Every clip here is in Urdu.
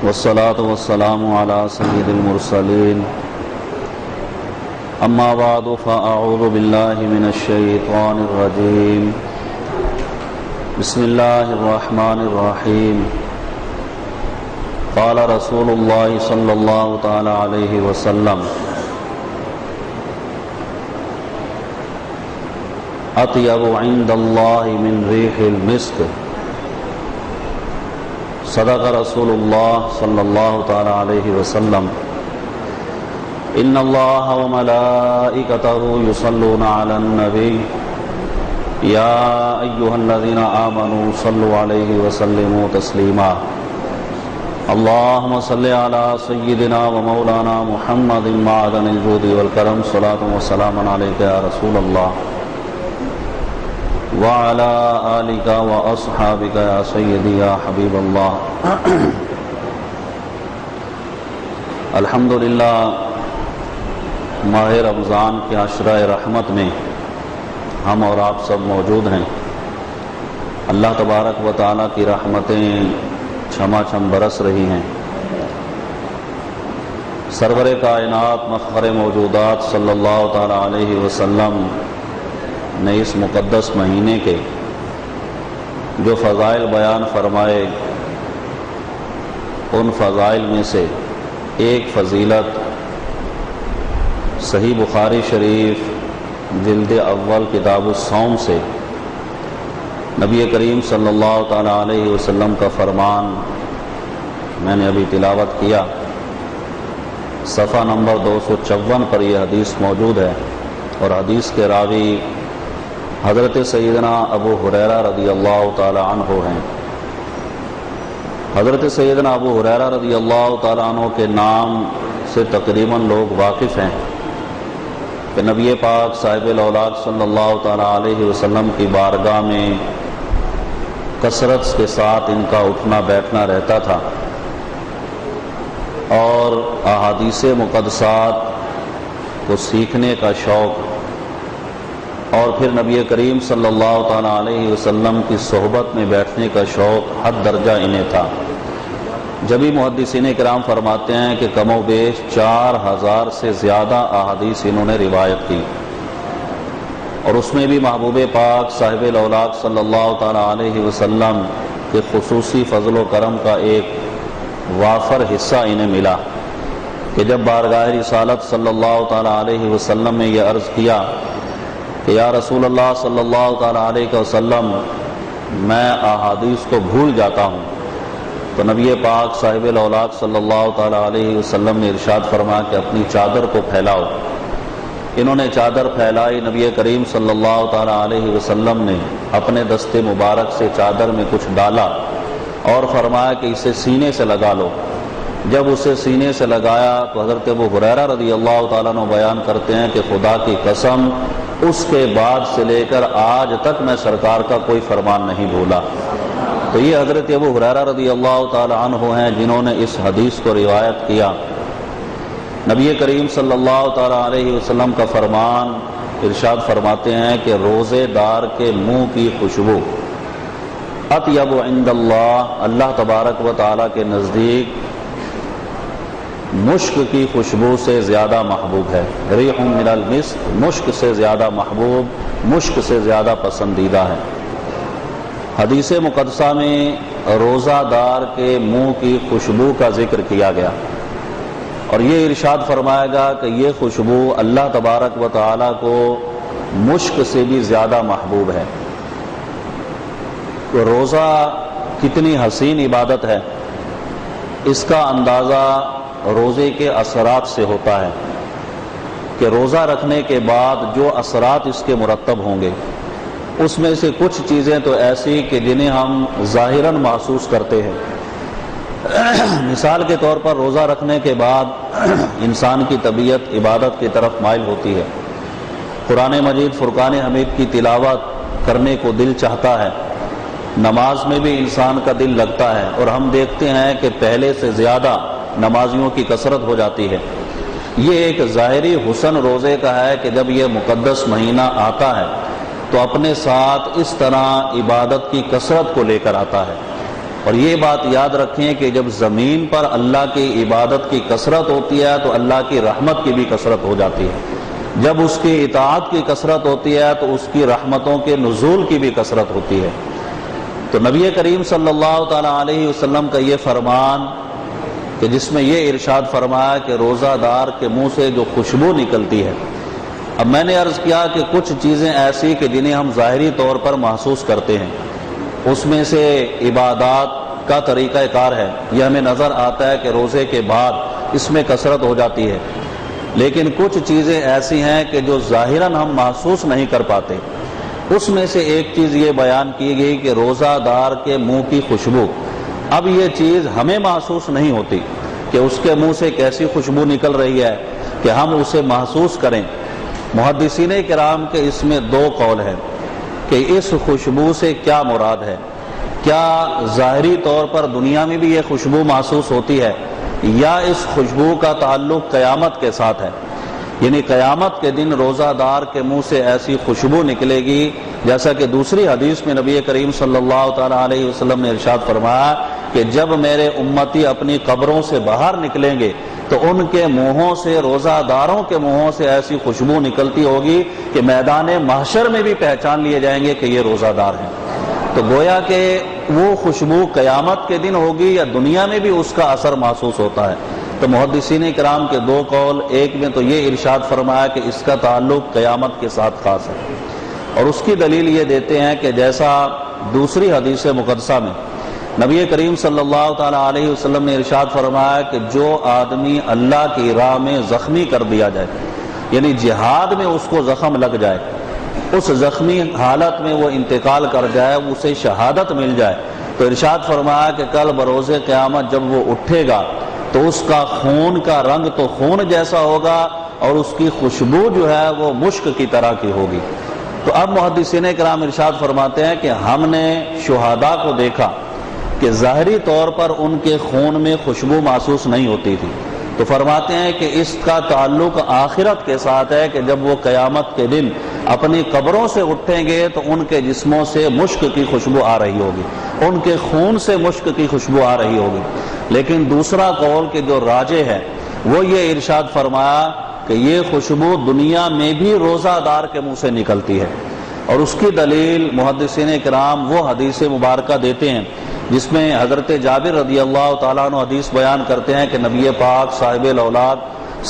والصلاة والسلام على سيد المرسلين أما بعد فأعوذ بالله من الشيطان الرجيم بسم الله الرحمن الرحيم قال رسول الله صلى الله تعالى عليه وسلم أطيب عند الله من ريح المسك صدق رسول الله صلى الله تعالى عليه وسلم إن الله وملائكته يصلون على النبي يا أيها الذين آمنوا صلوا عليه وسلموا تسليما اللهم صل على سيدنا ومولانا محمد معدن الجود والكرم صلاة وسلام عليك يا رسول الله وعلى آلك وأصحابك يا سيدي يا حبيب الله الحمدللہ ماہ رمضان کے عشرہ رحمت میں ہم اور آپ سب موجود ہیں۔ اللہ تبارک و تعالیٰ کی رحمتیں چھما چھم برس رہی ہیں۔ سرور کائنات مفخر موجودات صلی اللہ تعالیٰ علیہ وسلم نے اس مقدس مہینے کے جو فضائل بیان فرمائے، ان فضائل میں سے ایک فضیلت صحیح بخاری شریف جلد اول کتاب الصوم سے نبی کریم صلی اللہ تعالیٰ علیہ وسلم کا فرمان میں نے ابھی تلاوت کیا۔ صفحہ نمبر 254 پر یہ حدیث موجود ہے، اور حدیث کے راوی حضرت سیدنا ابو ہریرہ رضی اللہ تعالیٰ عنہ ہیں۔ حضرت سیدنا ابو ہریرہ رضی اللہ تعالیٰ عنہ کے نام سے تقریباً لوگ واقف ہیں کہ نبی پاک صاحب الاولاق صلی اللہ تعالیٰ علیہ وسلم کی بارگاہ میں کثرت کے ساتھ ان کا اٹھنا بیٹھنا رہتا تھا، اور احادیث مقدسات کو سیکھنے کا شوق، اور پھر نبی کریم صلی اللہ تعالیٰ علیہ وسلم کی صحبت میں بیٹھنے کا شوق حد درجہ انہیں تھا۔ جبھی محدثین کرام فرماتے ہیں کہ کم و بیش 4000 سے زیادہ احادیث انہوں نے روایت کی، اور اس میں بھی محبوب پاک صاحب الاولاق صلی اللہ تعالیٰ علیہ وسلم کے خصوصی فضل و کرم کا ایک وافر حصہ انہیں ملا کہ جب بارگاہ رسالت صلی اللہ تعالیٰ علیہ وسلم نے یہ عرض کیا کہ یا رسول اللہ صلی اللہ تعالیٰ علیہ وسلم میں احادیث کو بھول جاتا ہوں، تو نبی پاک صاحب الاولاق صلی اللہ تعالیٰ علیہ وسلم نے ارشاد فرمایا کہ اپنی چادر کو پھیلاؤ۔ انہوں نے چادر پھیلائی، نبی کریم صلی اللہ تعالیٰ علیہ وسلم نے اپنے دست مبارک سے چادر میں کچھ ڈالا اور فرمایا کہ اسے سینے سے لگا لو۔ جب اسے سینے سے لگایا تو حضرت ابو ہریرہ رضی اللہ تعالیٰ عنہ بیان کرتے ہیں کہ خدا کی قسم اس کے بعد سے لے کر آج تک میں سرکار کا کوئی فرمان نہیں بھولا۔ تو یہ حضرت ابو ہریرہ رضی اللہ تعالیٰ عنہ ہیں جنہوں نے اس حدیث کو روایت کیا۔ نبی کریم صلی اللہ تعالیٰ علیہ وسلم کا فرمان ارشاد فرماتے ہیں کہ روزے دار کے منہ کی خوشبو اطیب عند اللہ، اللہ تبارک و تعالیٰ کے نزدیک مشک کی خوشبو سے زیادہ محبوب ہے۔ ریح من المسک، مشک سے زیادہ محبوب، مشک سے زیادہ پسندیدہ ہے۔ حدیث مقدسہ میں روزہ دار کے منہ کی خوشبو کا ذکر کیا گیا، اور یہ ارشاد فرمایا گا کہ یہ خوشبو اللہ تبارک و تعالیٰ کو مشک سے بھی زیادہ محبوب ہے۔ تو روزہ کتنی حسین عبادت ہے، اس کا اندازہ روزے کے اثرات سے ہوتا ہے کہ روزہ رکھنے کے بعد جو اثرات اس کے مرتب ہوں گے، اس میں سے کچھ چیزیں تو ایسی کہ جنہیں ہم ظاہراً محسوس کرتے ہیں۔ مثال کے طور پر روزہ رکھنے کے بعد انسان کی طبیعت عبادت کی طرف مائل ہوتی ہے، قرآن مجید فرقان حمید کی تلاوت کرنے کو دل چاہتا ہے، نماز میں بھی انسان کا دل لگتا ہے، اور ہم دیکھتے ہیں کہ پہلے سے زیادہ نمازیوں کی کثرت ہو جاتی ہے۔ یہ ایک ظاہری حسن روزے کا ہے کہ جب یہ مقدس مہینہ آتا ہے تو اپنے ساتھ اس طرح عبادت کی کثرت کو لے کر آتا ہے، اور یہ بات یاد رکھیں کہ جب زمین پر اللہ کی عبادت کی کثرت ہوتی ہے تو اللہ کی رحمت کی بھی کثرت ہو جاتی ہے، جب اس کی اطاعت کی کثرت ہوتی ہے تو اس کی رحمتوں کے نزول کی بھی کثرت ہوتی ہے۔ تو نبی کریم صلی اللہ تعالی علیہ وسلم کا یہ فرمان کہ جس میں یہ ارشاد فرمایا کہ روزہ دار کے منہ سے جو خوشبو نکلتی ہے، اب میں نے عرض کیا کہ کچھ چیزیں ایسی کہ جنہیں ہم ظاہری طور پر محسوس کرتے ہیں، اس میں سے عبادات کا طریقہ کار ہے، یہ ہمیں نظر آتا ہے کہ روزے کے بعد اس میں کثرت ہو جاتی ہے، لیکن کچھ چیزیں ایسی ہیں کہ جو ظاہراً ہم محسوس نہیں کر پاتے۔ اس میں سے ایک چیز یہ بیان کی گئی کہ روزہ دار کے منہ کی خوشبو، اب یہ چیز ہمیں محسوس نہیں ہوتی کہ اس کے منہ سے کیسی خوشبو نکل رہی ہے کہ ہم اسے محسوس کریں۔ محدثین کرام کے اس میں دو قول ہیں کہ اس خوشبو سے کیا مراد ہے، کیا ظاہری طور پر دنیا میں بھی یہ خوشبو محسوس ہوتی ہے یا اس خوشبو کا تعلق قیامت کے ساتھ ہے، یعنی قیامت کے دن روزہ دار کے منہ سے ایسی خوشبو نکلے گی جیسا کہ دوسری حدیث میں نبی کریم صلی اللہ تعالی علیہ وسلم نے ارشاد فرمایا کہ جب میرے امتی اپنی قبروں سے باہر نکلیں گے تو ان کے منہوں سے، روزہ داروں کے منہوں سے ایسی خوشبو نکلتی ہوگی کہ میدان محشر میں بھی پہچان لیے جائیں گے کہ یہ روزہ دار ہیں۔ تو گویا کہ وہ خوشبو قیامت کے دن ہوگی یا دنیا میں بھی اس کا اثر محسوس ہوتا ہے۔ تو محدثین کرام کے دو قول، ایک میں تو یہ ارشاد فرمایا کہ اس کا تعلق قیامت کے ساتھ خاص ہے، اور اس کی دلیل یہ دیتے ہیں کہ جیسا دوسری حدیث مقدسہ میں نبی کریم صلی اللہ تعالی علیہ وسلم نے ارشاد فرمایا کہ جو آدمی اللہ کی راہ میں زخمی کر دیا جائے، یعنی جہاد میں اس کو زخم لگ جائے، اس زخمی حالت میں وہ انتقال کر جائے، اسے شہادت مل جائے، تو ارشاد فرمایا کہ کل بروز قیامت جب وہ اٹھے گا تو اس کا خون کا رنگ تو خون جیسا ہوگا اور اس کی خوشبو جو ہے وہ مشک کی طرح کی ہوگی۔ تو اب محدثین کرام ارشاد فرماتے ہیں کہ ہم نے شہداء کو دیکھا کہ ظاہری طور پر ان کے خون میں خوشبو محسوس نہیں ہوتی تھی، تو فرماتے ہیں کہ اس کا تعلق آخرت کے ساتھ ہے کہ جب وہ قیامت کے دن اپنی قبروں سے اٹھیں گے تو ان کے جسموں سے مشک کی خوشبو آ رہی ہوگی، ان کے خون سے مشک کی خوشبو آ رہی ہوگی۔ لیکن دوسرا قول کہ جو راجح ہے وہ یہ ارشاد فرمایا کہ یہ خوشبو دنیا میں بھی روزہ دار کے منہ سے نکلتی ہے، اور اس کی دلیل محدثین کرام وہ حدیث مبارکہ دیتے ہیں جس میں حضرت جابر رضی اللہ تعالیٰ عنہ حدیث بیان کرتے ہیں کہ نبی پاک صاحب الاولاد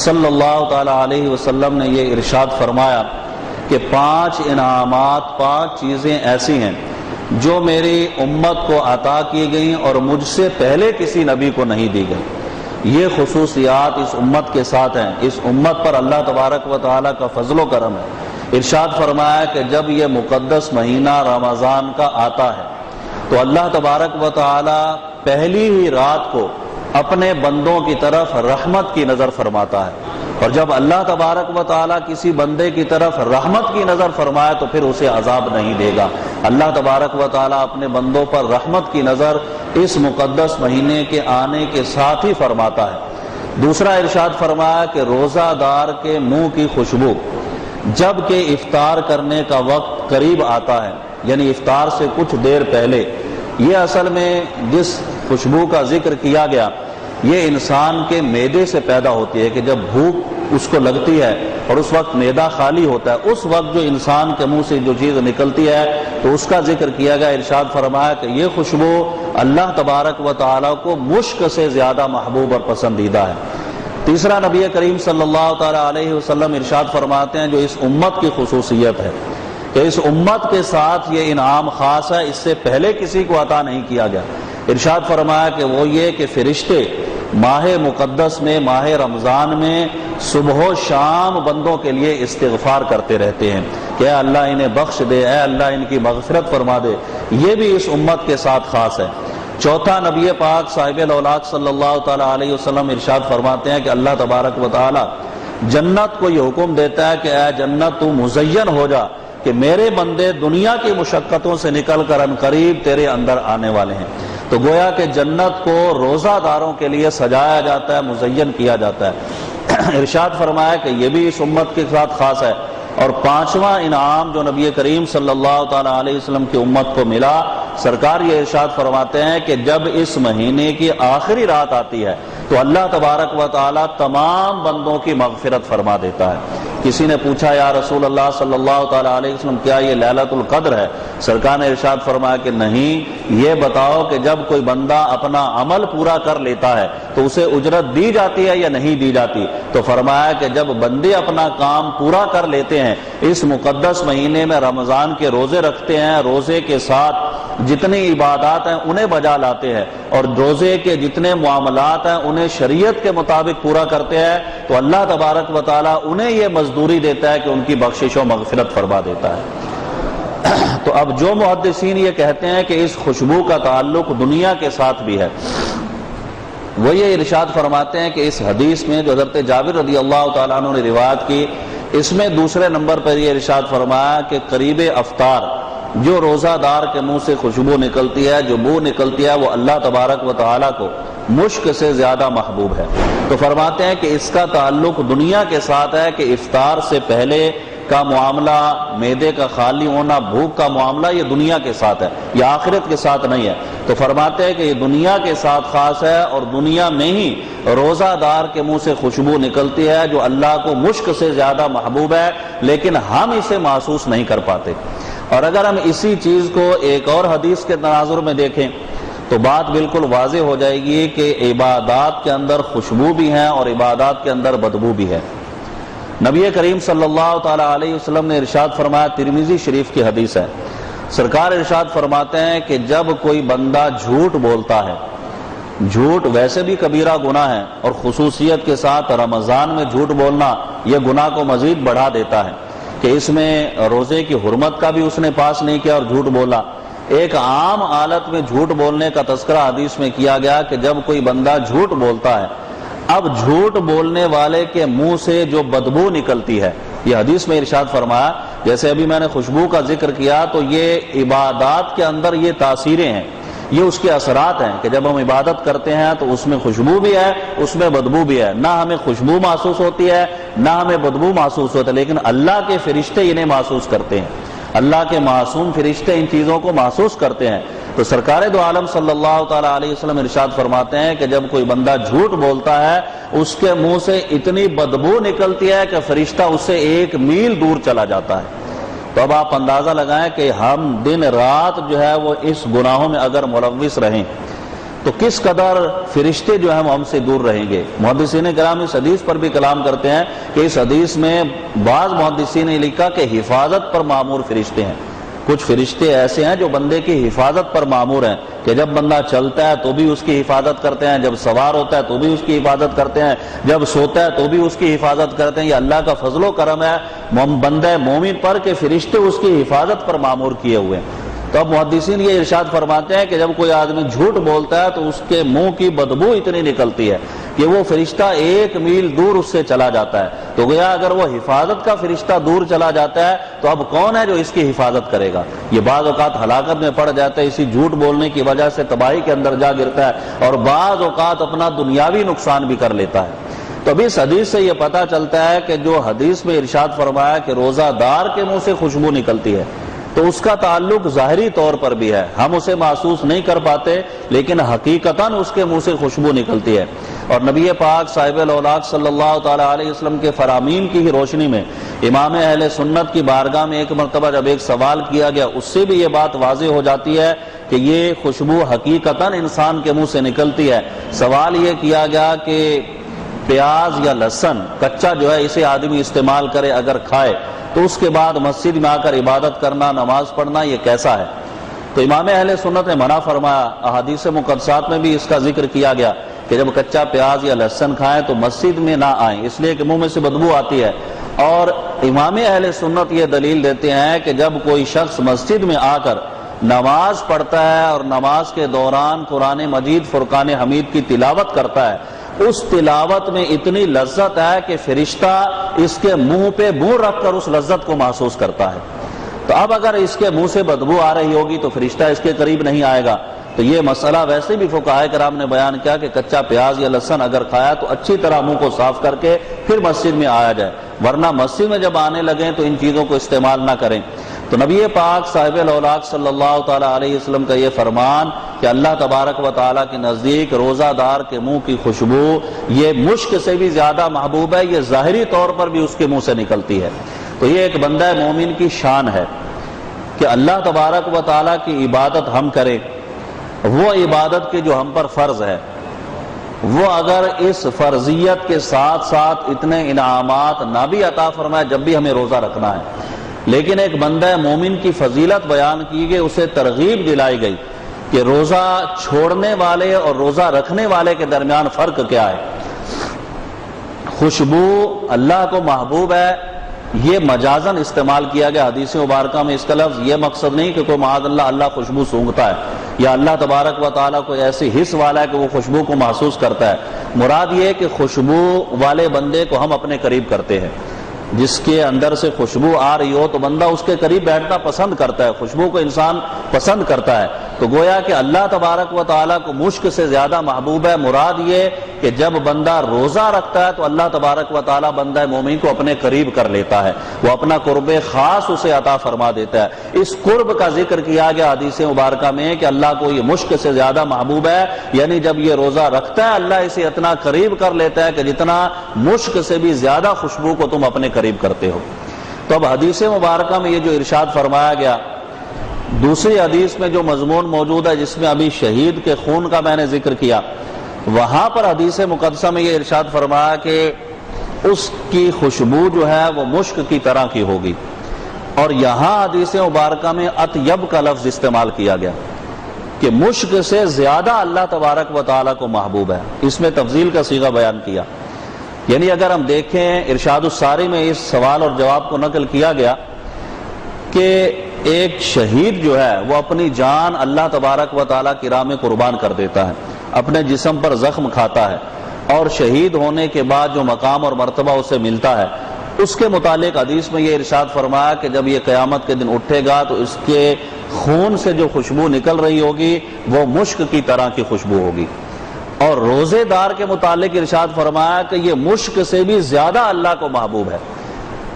صلی اللہ تعالیٰ علیہ وسلم نے یہ ارشاد فرمایا کہ 5 انعامات، 5 چیزیں ایسی ہیں جو میری امت کو عطا کی گئیں اور مجھ سے پہلے کسی نبی کو نہیں دی گئی۔ یہ خصوصیات اس امت کے ساتھ ہیں، اس امت پر اللہ تبارک و تعالیٰ کا فضل و کرم ہے۔ ارشاد فرمایا کہ جب یہ مقدس مہینہ رمضان کا آتا ہے تو اللہ تبارک و تعالی پہلی ہی رات کو اپنے بندوں کی طرف رحمت کی نظر فرماتا ہے، اور جب اللہ تبارک و تعالی کسی بندے کی طرف رحمت کی نظر فرمائے تو پھر اسے عذاب نہیں دے گا۔ اللہ تبارک و تعالی اپنے بندوں پر رحمت کی نظر اس مقدس مہینے کے آنے کے ساتھ ہی فرماتا ہے۔ دوسرا ارشاد فرمایا کہ روزہ دار کے منہ کی خوشبو جب کہ افطار کرنے کا وقت قریب آتا ہے، یعنی افطار سے کچھ دیر پہلے، یہ اصل میں جس خوشبو کا ذکر کیا گیا یہ انسان کے معدے سے پیدا ہوتی ہے کہ جب بھوک اس کو لگتی ہے اور اس وقت معدہ خالی ہوتا ہے، اس وقت جو انسان کے منہ سے جو چیز نکلتی ہے تو اس کا ذکر کیا گیا۔ ارشاد فرمایا کہ یہ خوشبو اللہ تبارک و تعالیٰ کو مشک سے زیادہ محبوب اور پسندیدہ ہے۔ تیسرا نبی کریم صلی اللہ تعالی علیہ وسلم ارشاد فرماتے ہیں جو اس امت کی خصوصیت ہے کہ اس امت کے ساتھ یہ انعام خاص ہے، اس سے پہلے کسی کو عطا نہیں کیا گیا۔ ارشاد فرمایا کہ وہ یہ کہ فرشتے ماہ مقدس میں، ماہ رمضان میں صبح و شام بندوں کے لیے استغفار کرتے رہتے ہیں کہ اے اللہ انہیں بخش دے، اے اللہ ان کی مغفرت فرما دے۔ یہ بھی اس امت کے ساتھ خاص ہے۔ چوتھا نبی پاک صاحب الاولاد صلی اللہ تعالی علیہ وسلم ارشاد فرماتے ہیں کہ اللہ تبارک و تعالی جنت کو یہ حکم دیتا ہے کہ اے جنت تو مزین ہو جا کہ میرے بندے دنیا کی مشقتوں سے نکل کر عنقریب تیرے اندر آنے والے ہیں۔ تو گویا کہ جنت کو روزہ داروں کے لیے سجایا جاتا ہے، مزین کیا جاتا ہے۔ ارشاد فرمایا کہ یہ بھی اس امت کے ساتھ خاص ہے۔ اور پانچواں انعام جو نبی کریم صلی اللہ تعالی علیہ وسلم کی امت کو ملا سرکار یہ ارشاد فرماتے ہیں کہ جب اس مہینے کی آخری رات آتی ہے تو اللہ تبارک و تعالی تمام بندوں کی مغفرت فرما دیتا ہے۔ کسی نے پوچھا یا رسول اللہ صلی اللہ تعالی علیہ وسلم کیا یہ لیلۃ القدر ہے؟ سرکار نے ارشاد فرمایا کہ نہیں، یہ بتاؤ کہ جب کوئی بندہ اپنا عمل پورا کر لیتا ہے تو اسے اجرت دی جاتی ہے یا نہیں دی جاتی؟ تو فرمایا کہ جب بندے اپنا کام پورا کر لیتے ہیں، اس مقدس مہینے میں رمضان کے روزے رکھتے ہیں، روزے کے ساتھ جتنی عبادات ہیں انہیں بجا لاتے ہیں اور روزے کے جتنے معاملات ہیں انہیں شریعت کے مطابق پورا کرتے ہیں، تو اللہ تبارک و تعالی انہیں یہ مزدوری دیتا ہے کہ ان کی بخشش و مغفرت فرما دیتا ہے۔ تو اب جو محدثین یہ کہتے ہیں کہ اس خوشبو کا تعلق دنیا کے ساتھ بھی ہے، وہ یہ ارشاد فرماتے ہیں کہ اس حدیث میں جو حضرت جابر رضی اللہ تعالیٰ عنہ نے روایت کی، اس میں دوسرے نمبر پر یہ ارشاد فرمایا کہ قریب افطار جو روزہ دار کے منہ سے خوشبو نکلتی ہے، جو بو نکلتی ہے، وہ اللہ تبارک و تعالیٰ کو مشک سے زیادہ محبوب ہے۔ تو فرماتے ہیں کہ اس کا تعلق دنیا کے ساتھ ہے کہ افطار سے پہلے کا معاملہ، معدے کا خالی ہونا، بھوک کا معاملہ، یہ دنیا کے ساتھ ہے، یہ آخرت کے ساتھ نہیں ہے۔ تو فرماتے ہیں کہ یہ دنیا کے ساتھ خاص ہے اور دنیا میں ہی روزہ دار کے منہ سے خوشبو نکلتی ہے جو اللہ کو مشک سے زیادہ محبوب ہے، لیکن ہم اسے محسوس نہیں کر پاتے۔ اور اگر ہم اسی چیز کو ایک اور حدیث کے تناظر میں دیکھیں تو بات بالکل واضح ہو جائے گی کہ عبادات کے اندر خوشبو بھی ہے اور عبادات کے اندر بدبو بھی ہے۔ نبی کریم صلی اللہ تعالی علیہ وسلم نے ارشاد فرمایا، ترمذی شریف کی حدیث ہے، سرکار ارشاد فرماتے ہیں کہ جب کوئی بندہ جھوٹ بولتا ہے، جھوٹ ویسے بھی کبیرہ گناہ ہے اور خصوصیت کے ساتھ رمضان میں جھوٹ بولنا یہ گناہ کو مزید بڑھا دیتا ہے کہ اس میں روزے کی حرمت کا بھی اس نے پاس نہیں کیا اور جھوٹ بولا۔ ایک عام حالت میں جھوٹ بولنے کا تذکرہ حدیث میں کیا گیا کہ جب کوئی بندہ جھوٹ بولتا ہے، اب جھوٹ بولنے والے کے منہ سے جو بدبو نکلتی ہے، یہ حدیث میں ارشاد فرمایا، جیسے ابھی میں نے خوشبو کا ذکر کیا تو یہ عبادات کے اندر یہ تاثیریں ہیں، یہ اس کے اثرات ہیں کہ جب ہم عبادت کرتے ہیں تو اس میں خوشبو بھی ہے، اس میں بدبو بھی ہے، نہ ہمیں خوشبو محسوس ہوتی ہے نہ ہمیں بدبو محسوس ہوتا ہے، لیکن اللہ کے فرشتے انہیں محسوس کرتے ہیں، اللہ کے معصوم فرشتے ان چیزوں کو محسوس کرتے ہیں۔ تو سرکار دو عالم صلی اللہ تعالی علیہ وسلم ارشاد فرماتے ہیں کہ جب کوئی بندہ جھوٹ بولتا ہے اس کے منہ سے اتنی بدبو نکلتی ہے کہ فرشتہ اس سے 1 میل دور چلا جاتا ہے۔ تو اب آپ اندازہ لگائیں کہ ہم دن رات جو ہے وہ اس گناہوں میں اگر ملوث رہیں تو کس قدر فرشتے جو ہیں وہ ہم سے دور رہیں گے۔ محدثین کرام اس حدیث پر بھی کلام کرتے ہیں کہ اس حدیث میں بعض محدثین نے لکھا کہ حفاظت پر مامور فرشتے ہیں، کچھ فرشتے ایسے ہیں جو بندے کی حفاظت پر مامور ہیں کہ جب بندہ چلتا ہے تو بھی اس کی حفاظت کرتے ہیں، جب سوار ہوتا ہے تو بھی اس کی حفاظت کرتے ہیں، جب سوتا ہے تو بھی اس کی حفاظت کرتے ہیں۔ یہ اللہ کا فضل و کرم ہے بندہ مومن پر کہ فرشتے اس کی حفاظت پر مامور کیے ہوئے ہیں۔ تو اب محدثین یہ ارشاد فرماتے ہیں کہ جب کوئی آدمی جھوٹ بولتا ہے تو اس کے منہ کی بدبو اتنی نکلتی ہے کہ وہ فرشتہ 1 میل دور اس سے چلا جاتا ہے۔ تو گویا اگر وہ حفاظت کا فرشتہ دور چلا جاتا ہے تو اب کون ہے جو اس کی حفاظت کرے گا؟ یہ بعض اوقات ہلاکت میں پڑ جاتا ہے، اسی جھوٹ بولنے کی وجہ سے تباہی کے اندر جا گرتا ہے اور بعض اوقات اپنا دنیاوی نقصان بھی کر لیتا ہے۔ تو اب اس حدیث سے یہ پتہ چلتا ہے کہ جو حدیث میں ارشاد فرمایا کہ روزہ دار کے منہ سے خوشبو نکلتی ہے تو اس کا تعلق ظاہری طور پر بھی ہے، ہم اسے محسوس نہیں کر پاتے لیکن حقیقتاً اس کے منہ سے خوشبو نکلتی ہے۔ اور نبی پاک صاحب الاولاق صلی اللہ تعالی علیہ وسلم کے فرامین کی ہی روشنی میں امام اہل سنت کی بارگاہ میں ایک مرتبہ جب ایک سوال کیا گیا، اس سے بھی یہ بات واضح ہو جاتی ہے کہ یہ خوشبو حقیقتاً انسان کے منہ سے نکلتی ہے۔ سوال یہ کیا گیا کہ پیاز یا لہسن کچا جو ہے اسے آدمی استعمال کرے اگر کھائے تو اس کے بعد مسجد میں آ کر عبادت کرنا، نماز پڑھنا یہ کیسا ہے؟ تو امام اہل سنت نے منع فرمایا۔ احادیث مقدسات میں بھی اس کا ذکر کیا گیا کہ جب کچا پیاز یا لہسن کھائیں تو مسجد میں نہ آئیں، اس لیے کہ منہ میں سے بدبو آتی ہے۔ اور امام اہل سنت یہ دلیل دیتے ہیں کہ جب کوئی شخص مسجد میں آ کر نماز پڑھتا ہے اور نماز کے دوران قرآن مجید فرقان حمید کی تلاوت کرتا ہے، اس تلاوت میں اتنی لذت ہے کہ فرشتہ اس کے منہ پہ منہ رکھ کر اس لذت کو محسوس کرتا ہے۔ تو اب اگر اس کے منہ سے بدبو آ رہی ہوگی تو فرشتہ اس کے قریب نہیں آئے گا۔ تو یہ مسئلہ ویسے بھی فقہاء کرام نے بیان کیا کہ کچا پیاز یا لہسن اگر کھایا تو اچھی طرح منہ کو صاف کر کے پھر مسجد میں آیا جائے، ورنہ مسجد میں جب آنے لگیں تو ان چیزوں کو استعمال نہ کریں۔ تو نبی پاک صاحب الاولاق صلی اللہ تعالیٰ علیہ وسلم کا یہ فرمان کہ اللہ تبارک و تعالیٰ کے نزدیک روزہ دار کے منہ کی خوشبو یہ مشک سے بھی زیادہ محبوب ہے، یہ ظاہری طور پر بھی اس کے منہ سے نکلتی ہے۔ تو یہ ایک بندہ مومن کی شان ہے کہ اللہ تبارک و تعالیٰ کی عبادت ہم کریں، وہ عبادت کے جو ہم پر فرض ہے، وہ اگر اس فرضیت کے ساتھ ساتھ اتنے انعامات نہ بھی عطا فرمائے جب بھی ہمیں روزہ رکھنا ہے، لیکن ایک بندہ مومن کی فضیلت بیان کی گئی، اسے ترغیب دلائی گئی کہ روزہ چھوڑنے والے اور روزہ رکھنے والے کے درمیان فرق کیا ہے۔ خوشبو اللہ کو محبوب ہے، یہ مجازن استعمال کیا گیا حدیث مبارکہ میں۔ اس کا لفظ یہ مقصد نہیں کہ کوئی معاذ اللہ خوشبو سونگھتا ہے یا اللہ تبارک و تعالیٰ کو ایسی حس والا ہے کہ وہ خوشبو کو محسوس کرتا ہے۔ مراد یہ ہے کہ خوشبو والے بندے کو ہم اپنے قریب کرتے ہیں، جس کے اندر سے خوشبو آ رہی ہو تو بندہ اس کے قریب بیٹھنا پسند کرتا ہے، خوشبو کو انسان پسند کرتا ہے۔ تو گویا کہ اللہ تبارک و تعالیٰ کو مشک سے زیادہ محبوب ہے۔ مراد یہ کہ جب بندہ روزہ رکھتا ہے تو اللہ تبارک و تعالیٰ بندہ مومن کو اپنے قریب کر لیتا ہے، وہ اپنا قرب خاص اسے عطا فرما دیتا ہے۔ اس قرب کا ذکر کیا گیا حدیث مبارکہ میں کہ اللہ کو یہ مشک سے زیادہ محبوب ہے، یعنی جب یہ روزہ رکھتا ہے اللہ اسے اتنا قریب کر لیتا ہے کہ جتنا مشک سے بھی زیادہ خوشبو کو تم اپنے قریب کرتے ہو۔ تو اب حدیث مبارکہ میں یہ جو ارشاد فرمایا گیا، دوسری حدیث میں جو مضمون موجود ہے جس میں ابھی شہید کے خون کا میں نے ذکر کیا، وہاں پر حدیث مقدسہ میں یہ ارشاد فرمایا کہ اس کی خوشبو جو ہے وہ مشک کی طرح کی ہوگی، اور یہاں حدیث مبارکہ میں اطیب کا لفظ استعمال کیا گیا کہ مشک سے زیادہ اللہ تبارک و تعالیٰ کو محبوب ہے۔ اس میں تفضیل کا صیغہ بیان کیا، یعنی اگر ہم دیکھیں ارشاد الساری میں اس سوال اور جواب کو نقل کیا گیا کہ ایک شہید جو ہے وہ اپنی جان اللہ تبارک و تعالیٰ کی راہ میں قربان کر دیتا ہے، اپنے جسم پر زخم کھاتا ہے، اور شہید ہونے کے بعد جو مقام اور مرتبہ اسے ملتا ہے اس کے متعلق حدیث میں یہ ارشاد فرمایا کہ جب یہ قیامت کے دن اٹھے گا تو اس کے خون سے جو خوشبو نکل رہی ہوگی وہ مشک کی طرح کی خوشبو ہوگی۔ اور روزے دار کے متعلق ارشاد فرمایا کہ یہ مشک سے بھی زیادہ اللہ کو محبوب ہے۔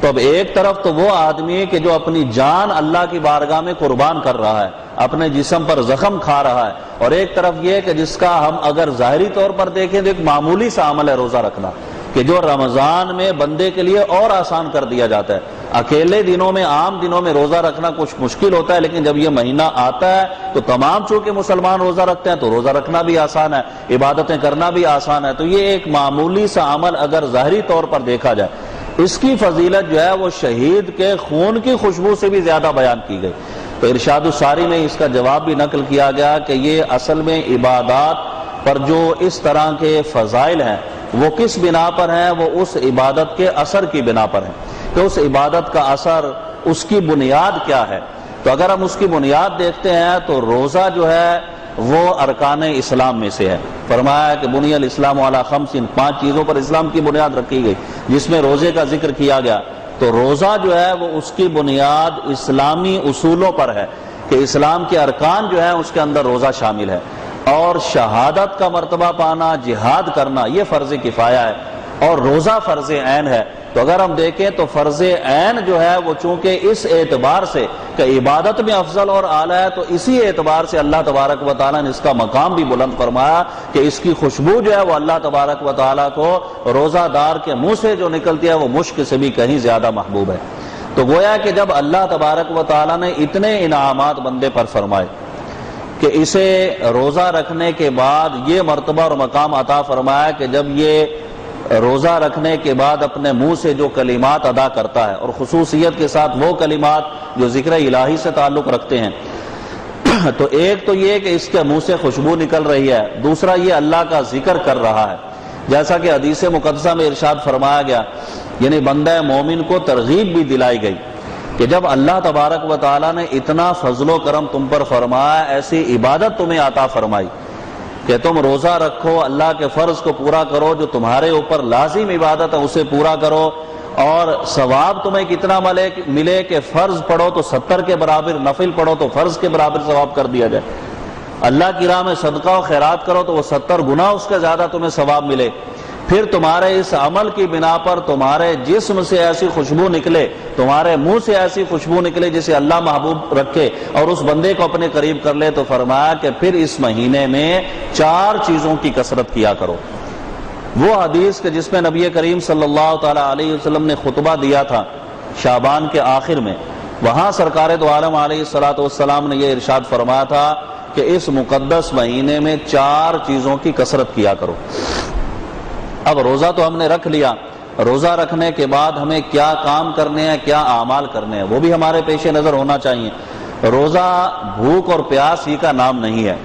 تو اب ایک طرف تو وہ آدمی کہ جو اپنی جان اللہ کی بارگاہ میں قربان کر رہا ہے، اپنے جسم پر زخم کھا رہا ہے، اور ایک طرف یہ کہ جس کا ہم اگر ظاہری طور پر دیکھیں تو ایک معمولی سا عمل ہے روزہ رکھنا، کہ جو رمضان میں بندے کے لیے اور آسان کر دیا جاتا ہے۔ اکیلے دنوں میں، عام دنوں میں روزہ رکھنا کچھ مشکل ہوتا ہے، لیکن جب یہ مہینہ آتا ہے تو تمام چونکہ مسلمان روزہ رکھتے ہیں تو روزہ رکھنا بھی آسان ہے، عبادتیں کرنا بھی آسان ہے۔ تو یہ ایک معمولی سا عمل اگر ظاہری طور پر دیکھا جائے، اس کی فضیلت جو ہے وہ شہید کے خون کی خوشبو سے بھی زیادہ بیان کی گئی۔ تو ارشاد الساری میں اس کا جواب بھی نقل کیا گیا کہ یہ اصل میں عبادات پر جو اس طرح کے فضائل ہیں وہ کس بنا پر ہیں؟ وہ اس عبادت کے اثر کی بنا پر ہیں، کہ اس عبادت کا اثر، اس کی بنیاد کیا ہے۔ تو اگر ہم اس کی بنیاد دیکھتے ہیں تو روزہ جو ہے وہ ارکان اسلام میں سے ہے۔ فرمایا کہ بنی الاسلام علی خمس، 5 چیزوں پر اسلام کی بنیاد رکھی گئی، جس میں روزے کا ذکر کیا گیا۔ تو روزہ جو ہے وہ اس کی بنیاد اسلامی اصولوں پر ہے کہ اسلام کے ارکان جو ہیں اس کے اندر روزہ شامل ہے، اور شہادت کا مرتبہ پانا، جہاد کرنا یہ فرض کفایہ ہے، اور روزہ فرض عین ہے۔ تو اگر ہم دیکھیں تو فرض عین جو ہے وہ چونکہ اس اعتبار سے کہ عبادت میں افضل اور اعلیٰ ہے، تو اسی اعتبار سے اللہ تبارک و تعالیٰ نے اس کا مقام بھی بلند فرمایا کہ اس کی خوشبو جو ہے وہ اللہ تبارک و تعالیٰ کو روزہ دار کے منہ سے جو نکلتی ہے وہ مشک سے بھی کہیں زیادہ محبوب ہے۔ تو گویا کہ جب اللہ تبارک و تعالیٰ نے اتنے انعامات بندے پر فرمائے کہ اسے روزہ رکھنے کے بعد یہ مرتبہ اور مقام عطا فرمایا کہ جب یہ روزہ رکھنے کے بعد اپنے منہ سے جو کلمات ادا کرتا ہے، اور خصوصیت کے ساتھ وہ کلمات جو ذکر الہی سے تعلق رکھتے ہیں، تو ایک تو یہ کہ اس کے منہ سے خوشبو نکل رہی ہے، دوسرا یہ اللہ کا ذکر کر رہا ہے، جیسا کہ حدیث مقدسہ میں ارشاد فرمایا گیا، یعنی بندہ مومن کو ترغیب بھی دلائی گئی کہ جب اللہ تبارک و تعالیٰ نے اتنا فضل و کرم تم پر فرمایا، ایسی عبادت تمہیں عطا فرمائی کہ تم روزہ رکھو، اللہ کے فرض کو پورا کرو، جو تمہارے اوپر لازم عبادت ہے اسے پورا کرو، اور ثواب تمہیں کتنا ملے کہ فرض پڑھو تو 70 کے برابر، نفل پڑھو تو فرض کے برابر ثواب کر دیا جائے، اللہ کی راہ میں صدقہ و خیرات کرو تو وہ 70 گنا اس کا زیادہ تمہیں ثواب ملے۔ پھر تمہارے اس عمل کی بنا پر تمہارے جسم سے ایسی خوشبو نکلے، تمہارے منہ سے ایسی خوشبو نکلے جسے اللہ محبوب رکھے اور اس بندے کو اپنے قریب کر لے، تو فرمایا کہ پھر اس مہینے میں 4 چیزوں کی کثرت کیا کرو۔ وہ حدیث کہ جس میں نبی کریم صلی اللہ تعالی علیہ وسلم نے خطبہ دیا تھا شعبان کے آخر میں، وہاں سرکار دو عالم علیہ الصلوۃ والسلام نے یہ ارشاد فرمایا تھا کہ اس مقدس مہینے میں 4 چیزوں کی کثرت کیا کرو۔ اب روزہ تو ہم نے رکھ لیا، روزہ رکھنے کے بعد ہمیں کیا کام کرنے ہیں، کیا اعمال کرنے ہیں، وہ بھی ہمارے پیش نظر ہونا چاہیے۔ روزہ بھوک اور پیاس ہی کا نام نہیں ہے۔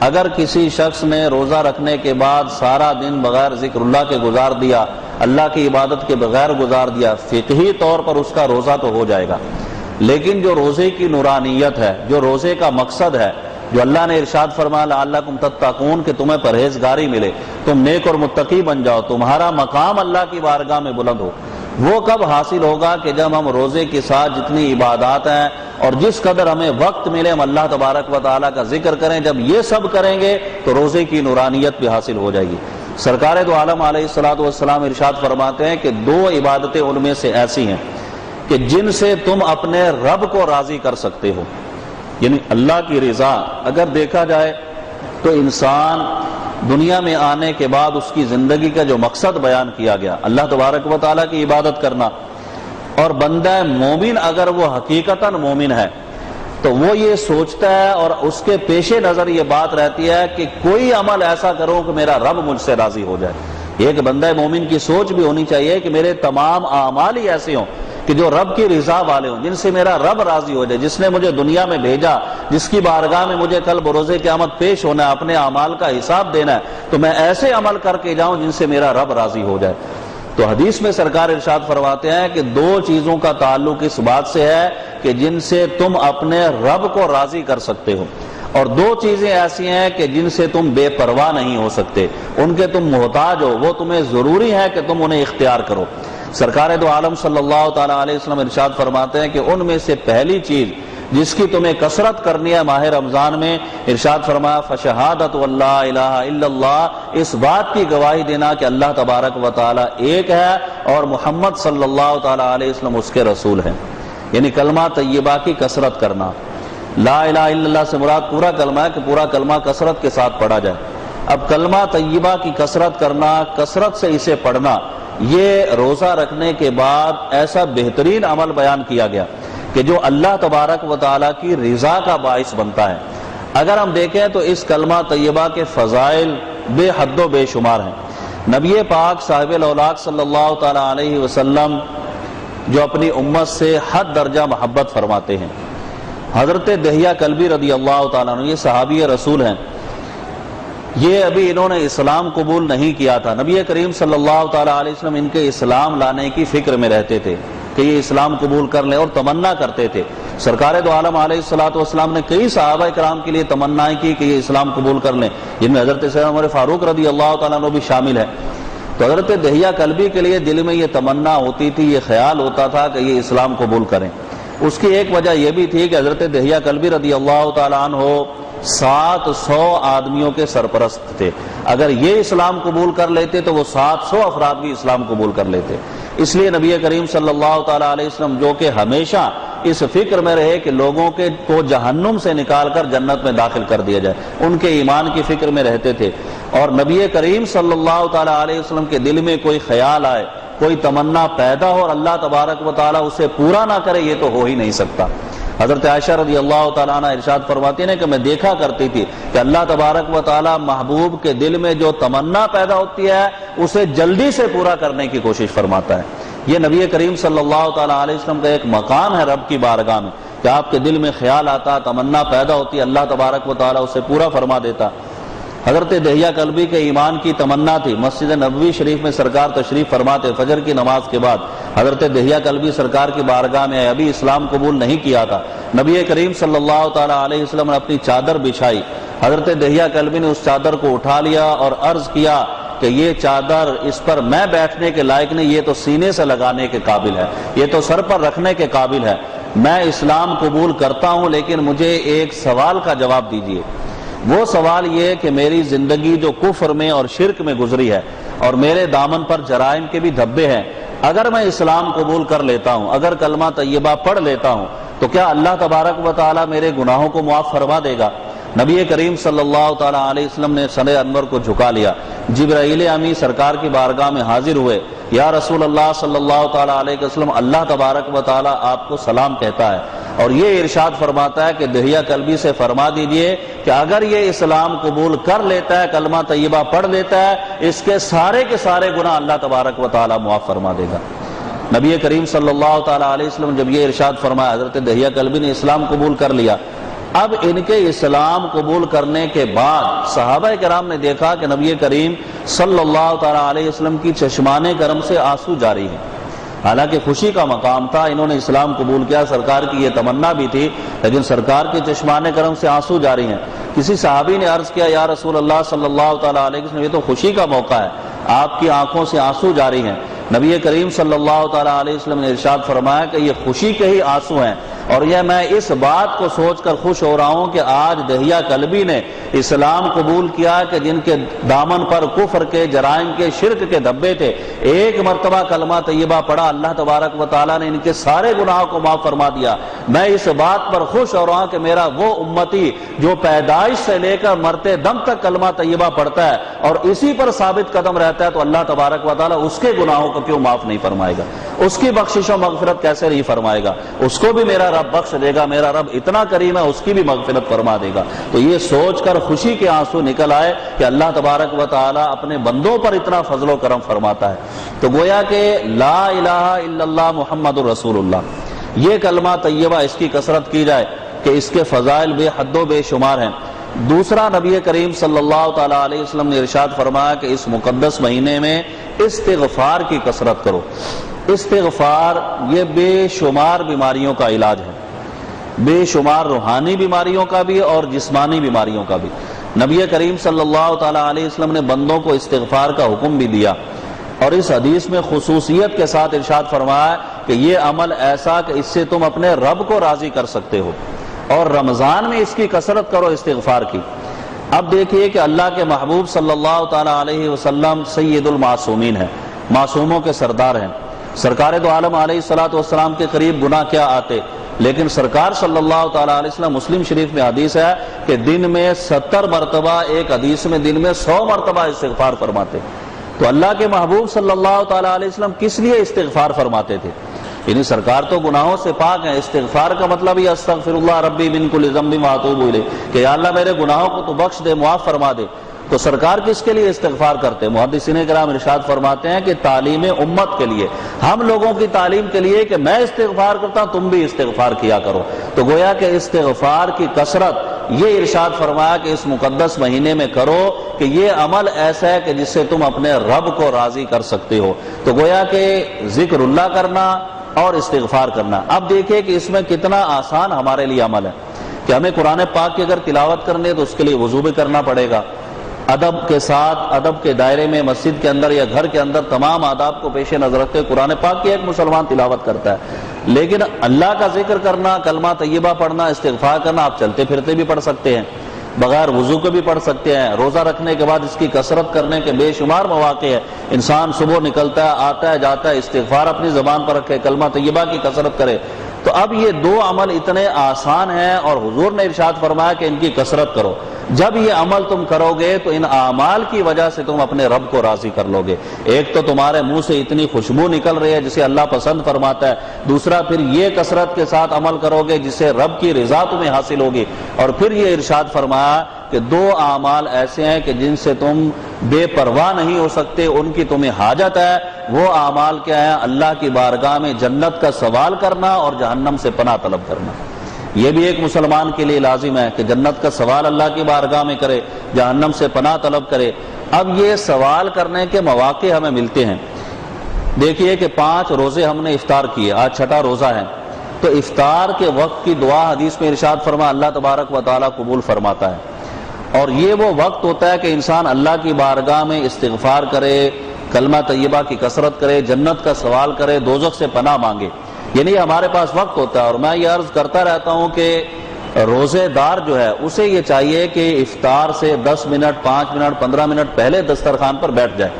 اگر کسی شخص نے روزہ رکھنے کے بعد سارا دن بغیر ذکر اللہ کے گزار دیا، اللہ کی عبادت کے بغیر گزار دیا، فقہی طور پر اس کا روزہ تو ہو جائے گا، لیکن جو روزے کی نورانیت ہے، جو روزے کا مقصد ہے، جو اللہ نے ارشاد فرمایا لعلکم تتقون کہ تمہیں پرہیزگاری ملے، تم نیک اور متقی بن جاؤ، تمہارا مقام اللہ کی بارگاہ میں بلند ہو، وہ کب حاصل ہوگا کہ جب ہم روزے کے ساتھ جتنی عبادات ہیں اور جس قدر ہمیں وقت ملے ہم اللہ تبارک و تعالیٰ کا ذکر کریں۔ جب یہ سب کریں گے تو روزے کی نورانیت بھی حاصل ہو جائے گی۔ سرکار دو عالم علیہ الصلوۃ والسلام ارشاد فرماتے ہیں کہ 2 عبادتیں ان میں سے ایسی ہیں کہ جن سے تم اپنے رب کو راضی کر سکتے ہو، یعنی اللہ کی رضا۔ اگر دیکھا جائے تو انسان دنیا میں آنے کے بعد اس کی زندگی کا جو مقصد بیان کیا گیا اللہ تبارک و تعالیٰ کی عبادت کرنا، اور بندہ مومن اگر وہ حقیقتاً مومن ہے تو وہ یہ سوچتا ہے اور اس کے پیش نظر یہ بات رہتی ہے کہ کوئی عمل ایسا کروں کہ میرا رب مجھ سے راضی ہو جائے۔ ایک بندہ مومن کی سوچ بھی ہونی چاہیے کہ میرے تمام اعمال ہی ایسے ہوں کہ جو رب کی رضا والے ہوں، جن سے میرا رب راضی ہو جائے، جس نے مجھے دنیا میں بھیجا، جس کی بارگاہ میں مجھے کل بروز قیامت پیش ہونا ہے، اپنے اعمال کا حساب دینا ہے، تو میں ایسے عمل کر کے جاؤں جن سے میرا رب راضی ہو جائے۔ تو حدیث میں سرکار ارشاد فرماتے ہیں کہ 2 چیزوں کا تعلق اس بات سے ہے کہ جن سے تم اپنے رب کو راضی کر سکتے ہو، اور 2 چیزیں ایسی ہیں کہ جن سے تم بے پرواہ نہیں ہو سکتے، ان کے تم محتاج ہو، وہ تمہیں ضروری ہے کہ تم انہیں اختیار کرو۔ سرکار دو عالم صلی اللہ تعالی علیہ وسلم ارشاد فرماتے ہیں کہ ان میں سے پہلی چیز جس کی تمہیں کثرت کرنی ہے ماہ رمضان میں، ارشاد فرمایا فشہادت واللہ الہ الا اللہ، اس بات کی گواہی دینا کہ اللہ تبارک و تعالی ایک ہے اور محمد صلی اللہ تعالی علیہ وسلم اس کے رسول ہیں، یعنی کلمہ طیبہ کی کثرت کرنا۔ لا الہ الا اللہ سے مراد پورا کلمہ ہے کہ پورا کلمہ کثرت کے ساتھ پڑھا جائے۔ اب کلمہ طیبہ کی کثرت کرنا، کثرت سے اسے پڑھنا، یہ روزہ رکھنے کے بعد ایسا بہترین عمل بیان کیا گیا کہ جو اللہ تبارک و تعالیٰ کی رضا کا باعث بنتا ہے۔ اگر ہم دیکھیں تو اس کلمہ طیبہ کے فضائل بے حد و بے شمار ہیں۔ نبی پاک صاحب الاولاق صلی اللہ تعالیٰ علیہ وسلم جو اپنی امت سے حد درجہ محبت فرماتے ہیں، حضرت دحیہ کلبی رضی اللہ تعالیٰ عنہ، یہ صحابی رسول ہیں، یہ ابھی انہوں نے اسلام قبول نہیں کیا تھا۔ نبی کریم صلی اللہ تعالیٰ علیہ وسلم ان کے اسلام لانے کی فکر میں رہتے تھے کہ یہ اسلام قبول کر لیں، اور تمنا کرتے تھے۔ سرکار دو عالم علیہ الصلوۃ والسلام نے کئی صحابہ کرام کے لیے تمنائیں کی کہ یہ اسلام قبول کر لیں، جن میں حضرت سیدنا عمر فاروق رضی اللہ تعالیٰ عنہ بھی شامل ہے۔ تو حضرت دحیہ کلبی کے لیے دل میں یہ تمنا ہوتی تھی، یہ خیال ہوتا تھا کہ یہ اسلام قبول کریں۔ اس کی ایک وجہ یہ بھی تھی کہ حضرت دحیہ کلبی رضی اللہ تعالیٰ عنہ 700 آدمیوں کے سرپرست تھے، اگر یہ اسلام قبول کر لیتے تو وہ 700 افراد بھی اسلام قبول کر لیتے۔ اس لیے نبی کریم صلی اللہ تعالیٰ علیہ وسلم جو کہ ہمیشہ اس فکر میں رہے کہ لوگوں کو جہنم سے نکال کر جنت میں داخل کر دیا جائے، ان کے ایمان کی فکر میں رہتے تھے، اور نبی کریم صلی اللہ تعالیٰ علیہ وسلم کے دل میں کوئی خیال آئے، کوئی تمنا پیدا ہو اور اللہ تبارک و تعالیٰ اسے پورا نہ کرے، یہ تو ہو ہی نہیں سکتا۔ حضرت عائشہ رضی اللہ تعالیٰ عنہ ارشاد فرماتی ہیں کہ میں دیکھا کرتی تھی کہ اللہ تبارک و تعالیٰ محبوب کے دل میں جو تمنا پیدا ہوتی ہے اسے جلدی سے پورا کرنے کی کوشش فرماتا ہے۔ یہ نبی کریم صلی اللہ تعالیٰ علیہ وسلم کا ایک مقام ہے رب کی بارگاہ میں کہ آپ کے دل میں خیال آتا، تمنا پیدا ہوتی، اللہ تبارک و تعالیٰ اسے پورا فرما دیتا۔ حضرت دحیہ کلبی کے ایمان کی تمنا تھی۔ مسجد نبوی شریف میں سرکار تشریف فرماتے، فجر کی نماز کے بعد حضرت دحیہ کلبی سرکار کی بارگاہ میں ابھی اسلام قبول نہیں کیا تھا۔ نبی کریم صلی اللہ تعالیٰ علیہ وسلم نے اپنی چادر بچھائی، حضرت دحیہ کلبی نے اس چادر کو اٹھا لیا اور عرض کیا کہ یہ چادر اس پر میں بیٹھنے کے لائق نہیں، یہ تو سینے سے لگانے کے قابل ہے، یہ تو سر پر رکھنے کے قابل ہے، میں اسلام قبول کرتا ہوں لیکن مجھے ایک سوال کا جواب دیجیے۔ وہ سوال یہ کہ میری زندگی جو کفر میں اور شرک میں گزری ہے، اور میرے دامن پر جرائم کے بھی دھبے ہیں، اگر میں اسلام قبول کر لیتا ہوں، اگر کلمہ طیبہ پڑھ لیتا ہوں، تو کیا اللہ تبارک و تعالیٰ میرے گناہوں کو معاف فرما دے گا؟ نبی کریم صلی اللہ تعالیٰ علیہ وسلم نے سر انور کو جھکا لیا، جبرائیل امی سرکار کی بارگاہ میں حاضر ہوئے، یا رسول اللہ صلی اللہ تعالیٰ علیہ وسلم، اللہ تبارک و تعالیٰ آپ کو سلام کہتا ہے اور یہ ارشاد فرماتا ہے کہ دہیہ قلبی سے فرما دیجئے کہ اگر یہ اسلام قبول کر لیتا ہے، کلمہ طیبہ پڑھ لیتا ہے، اس کے سارے گناہ اللہ تبارک و تعالیٰ معاف فرما دے گا۔ نبی کریم صلی اللہ تعالیٰ علیہ وسلم جب یہ ارشاد فرمایا، حضرت دہیہ قلبی نے اسلام قبول کر لیا۔ اب ان کے اسلام قبول کرنے کے بعد صحابہ کرام نے دیکھا کہ نبی کریم صلی اللہ تعالیٰ علیہ وسلم کی چشمان کرم سے آنسو جاری ہیں، حالانکہ خوشی کا مقام تھا، انہوں نے اسلام قبول کیا، سرکار کی یہ تمنا بھی تھی، لیکن سرکار کے چشمان کرم سے آنسو جاری ہیں۔ کسی صحابی نے عرض کیا، یا رسول اللہ صلی اللہ تعالیٰ علیہ وسلم، یہ تو خوشی کا موقع ہے، آپ کی آنکھوں سے آنسو جاری ہیں۔ نبی کریم صلی اللہ تعالیٰ علیہ وسلم نے ارشاد فرمایا کہ یہ خوشی کے ہی آنسو ہیں، اور یہ میں اس بات کو سوچ کر خوش ہو رہا ہوں کہ آج دہیہ قلبی نے اسلام قبول کیا کہ جن کے دامن پر کفر کے، جرائم کے، شرک کے دھبے تھے، ایک مرتبہ کلمہ طیبہ پڑھا، اللہ تبارک و تعالیٰ نے ان کے سارے گناہوں کو معاف فرما دیا۔ میں اس بات پر خوش ہو رہا ہوں کہ میرا وہ امتی جو پیدائش سے لے کر مرتے دم تک کلمہ طیبہ پڑھتا ہے اور اسی پر ثابت قدم رہتا ہے، تو اللہ تبارک و تعالیٰ اس کے گناہوں کو کیوں معاف نہیں فرمائے گا؟ اس کی بخشش و مغفرت کیسے نہیں فرمائے گا؟ اس کو بھی میرا رب بخش دے گا، میرا رب اتنا کریم ہے، اس کی بھی مغفرت فرما دے گا۔ تو یہ سوچ کر خوشی کے آنسو نکل آئے کہ اللہ تبارک و تعالیٰ اپنے بندوں پر اتنا فضل و کرم فرماتا ہے۔ تو گویا کہ لا الہ الا اللہ محمد الرسول اللہ، یہ کلمہ طیبہ اس کی کثرت کی جائے کہ اس کے فضائل بے حد و بے شمار ہیں۔ دوسرا، نبی کریم صلی اللہ تعالیٰ علیہ وسلم نے ارشاد فرمایا کہ اس مقدس مہینے میں استغفار کی کثرت کرو۔ استغفار یہ بے شمار بیماریوں کا علاج ہے، بے شمار روحانی بیماریوں کا بھی اور جسمانی بیماریوں کا بھی۔ نبی کریم صلی اللہ تعالیٰ علیہ وسلم نے بندوں کو استغفار کا حکم بھی دیا، اور اس حدیث میں خصوصیت کے ساتھ ارشاد فرمایا کہ یہ عمل ایسا کہ اس سے تم اپنے رب کو راضی کر سکتے ہو، اور رمضان میں اس کی کثرت کرو استغفار کی۔ اب دیکھیے کہ اللہ کے محبوب صلی اللہ تعالیٰ علیہ وسلم سید المعصومین ہیں، معصوموں کے سردار ہیں۔ سرکار دو عالم علیہ الصلوۃ والسلام کے قریب گناہ کیا آتے، لیکن سرکار صلی اللہ تعالیٰ علیہ وسلم، مسلم شریف میں حدیث ہے کہ دن میں 70 مرتبہ، ایک حدیث میں دن میں 100 مرتبہ استغفار فرماتے۔ تو اللہ کے محبوب صلی اللہ تعالیٰ علیہ وسلم کس لیے استغفار فرماتے تھے؟ یعنی سرکار تو گناہوں سے پاک ہیں، استغفار کا مطلب یہ استغفر اللہ ربی من کل ذنب واتوب الیہ، کہ یا اللہ میرے گناہوں کو تو بخش دے، معاف فرما دے۔ تو سرکار کس کے لیے استغفار کرتے ہیں؟ محدثین کرام ارشاد فرماتے ہیں کہ تعلیم امت کے لیے، ہم لوگوں کی تعلیم کے لیے کہ میں استغفار کرتا ہوں، تم بھی استغفار کیا کرو۔ تو گویا کہ استغفار کی کثرت یہ ارشاد فرمایا کہ اس مقدس مہینے میں کرو کہ یہ عمل ایسا ہے کہ جس سے تم اپنے رب کو راضی کر سکتے ہو۔ تو گویا کہ ذکر اللہ کرنا اور استغفار کرنا۔ اب دیکھیں کہ اس میں کتنا آسان ہمارے لیے عمل ہے کہ ہمیں قرآن پاک کی اگر تلاوت کرنی ہے تو اس کے لیے وضو بھی کرنا پڑے گا، ادب کے ساتھ، ادب کے دائرے میں، مسجد کے اندر یا گھر کے اندر تمام آداب کو پیش نظر رکھتے قرآن پاک کی ایک مسلمان تلاوت کرتا ہے۔ لیکن اللہ کا ذکر کرنا، کلمہ طیبہ پڑھنا، استغفار کرنا آپ چلتے پھرتے بھی پڑھ سکتے ہیں، بغیر وضو کے بھی پڑھ سکتے ہیں۔ روزہ رکھنے کے بعد اس کی کثرت کرنے کے بے شمار مواقع ہے۔ انسان صبح نکلتا ہے، آتا ہے، جاتا ہے، استغفار اپنی زبان پر رکھے، کلمہ طیبہ کی کثرت کرے۔ تو اب یہ دو عمل اتنے آسان ہیں اور حضور نے ارشاد فرمایا کہ ان کی کثرت کرو۔ جب یہ عمل تم کرو گے تو ان اعمال کی وجہ سے تم اپنے رب کو راضی کر لو گے۔ ایک تو تمہارے منہ سے اتنی خوشبو نکل رہی ہے جسے اللہ پسند فرماتا ہے، دوسرا پھر یہ کثرت کے ساتھ عمل کرو گے جس سے رب کی رضا تمہیں حاصل ہوگی۔ اور پھر یہ ارشاد فرمایا کہ دو اعمال ایسے ہیں کہ جن سے تم بے پرواہ نہیں ہو سکتے، ان کی تمہیں حاجت ہے۔ وہ اعمال کیا ہیں؟ اللہ کی بارگاہ میں جنت کا سوال کرنا اور جہنم سے پناہ طلب کرنا۔ یہ بھی ایک مسلمان کے لیے لازم ہے کہ جنت کا سوال اللہ کی بارگاہ میں کرے، جہنم سے پناہ طلب کرے۔ اب یہ سوال کرنے کے مواقع ہمیں ملتے ہیں۔ دیکھیے کہ 5 روزے ہم نے افطار کیے، آج 6واں روزہ ہے، تو افطار کے وقت کی دعا حدیث میں ارشاد فرما اللہ تبارک و تعالیٰ قبول فرماتا ہے، اور یہ وہ وقت ہوتا ہے کہ انسان اللہ کی بارگاہ میں استغفار کرے، کلمہ طیبہ کی کثرت کرے، جنت کا سوال کرے، دوزخ سے پناہ مانگے۔ یعنی ہمارے پاس وقت ہوتا ہے، اور میں یہ عرض کرتا رہتا ہوں کہ روزے دار جو ہے اسے یہ چاہیے کہ افطار سے 10 منٹ، 5 منٹ، 15 منٹ پہلے دسترخوان پر بیٹھ جائے۔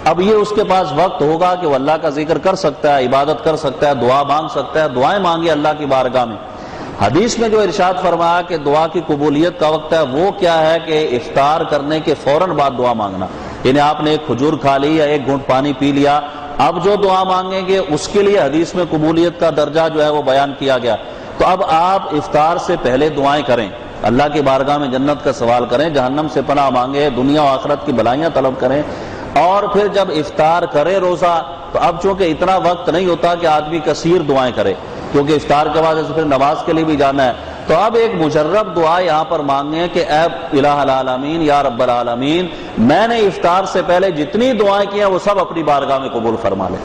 اب یہ اس کے پاس وقت ہوگا کہ وہ اللہ کا ذکر کر سکتا ہے، عبادت کر سکتا ہے، دعا مانگ سکتا ہے، دعائیں مانگے اللہ کی بارگاہ میں۔ حدیث میں جو ارشاد فرمایا کہ دعا کی قبولیت کا وقت ہے، وہ کیا ہے کہ افطار کرنے کے فوراً بعد دعا مانگنا، یعنی آپ نے ایک کھجور کھا لی یا ایک گھونٹ پانی پی لیا، اب جو دعا مانگیں گے اس کے لیے حدیث میں قبولیت کا درجہ جو ہے وہ بیان کیا گیا۔ تو اب آپ افطار سے پہلے دعائیں کریں، اللہ کی بارگاہ میں جنت کا سوال کریں، جہنم سے پناہ مانگیں، دنیا و آخرت کی بھلائیاں طلب کریں، اور پھر جب افطار کرے روزہ تو اب چونکہ اتنا وقت نہیں ہوتا کہ آدمی کثیر دعائیں کرے، کیونکہ افطار کے بعد پھر نماز کے لیے بھی جانا ہے، تو اب ایک مجرب دعا یہاں پر مانگیں کہ اے الہ العالمین یا رب العالمین، میں نے افطار سے پہلے جتنی دعائیں کی ہیں وہ سب اپنی بارگاہ میں قبول فرما لے۔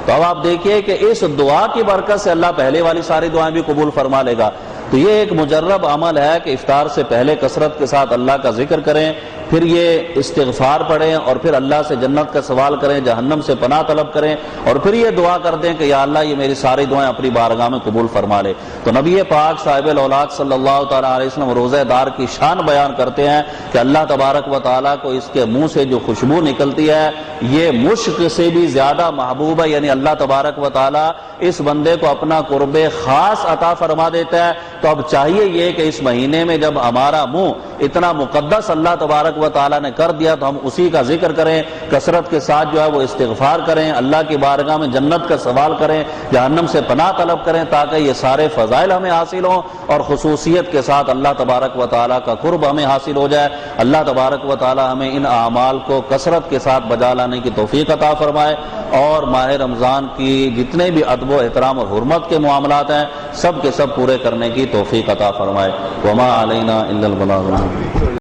تو اب آپ دیکھیے کہ اس دعا کی برکت سے اللہ پہلے والی ساری دعائیں بھی قبول فرما لے گا۔ تو یہ ایک مجرب عمل ہے کہ افطار سے پہلے کثرت کے ساتھ اللہ کا ذکر کریں، پھر یہ استغفار پڑھیں، اور پھر اللہ سے جنت کا سوال کریں، جہنم سے پناہ طلب کریں، اور پھر یہ دعا کر دیں کہ یا اللہ یہ میری ساری دعائیں اپنی بارگاہ میں قبول فرما لے۔ تو نبی پاک صاحب الاولاد صلی اللہ تعالیٰ علیہ وسلم روزہ دار کی شان بیان کرتے ہیں کہ اللہ تبارک و تعالیٰ کو اس کے منہ سے جو خوشبو نکلتی ہے یہ مشک سے بھی زیادہ محبوب ہے، یعنی اللہ تبارک و تعالیٰ اس بندے کو اپنا قرب خاص عطا فرما دیتا ہے۔ تو اب چاہیے یہ کہ اس مہینے میں جب ہمارا منہ اتنا مقدس اللہ تبارک و تعالیٰ نے کر دیا تو ہم اسی کا ذکر کریں، کثرت کے ساتھ جو ہے وہ استغفار کریں، اللہ کی بارگاہ میں جنت کا سوال کریں، جہنم سے پناہ طلب کریں، تاکہ یہ سارے فضائل ہمیں حاصل ہوں اور خصوصیت کے ساتھ اللہ تبارک و تعالیٰ کا قرب ہمیں حاصل ہو جائے۔ اللہ تبارک و تعالیٰ ہمیں ان اعمال کو کثرت کے ساتھ بجا لانے کی توفیق عطا فرمائے، اور ماہ رمضان کی جتنے بھی ادب و احترام اور حرمت کے معاملات ہیں سب کے سب پورے کرنے کی توفیق عطا فرمائے۔ وما علینا الا البلاغ۔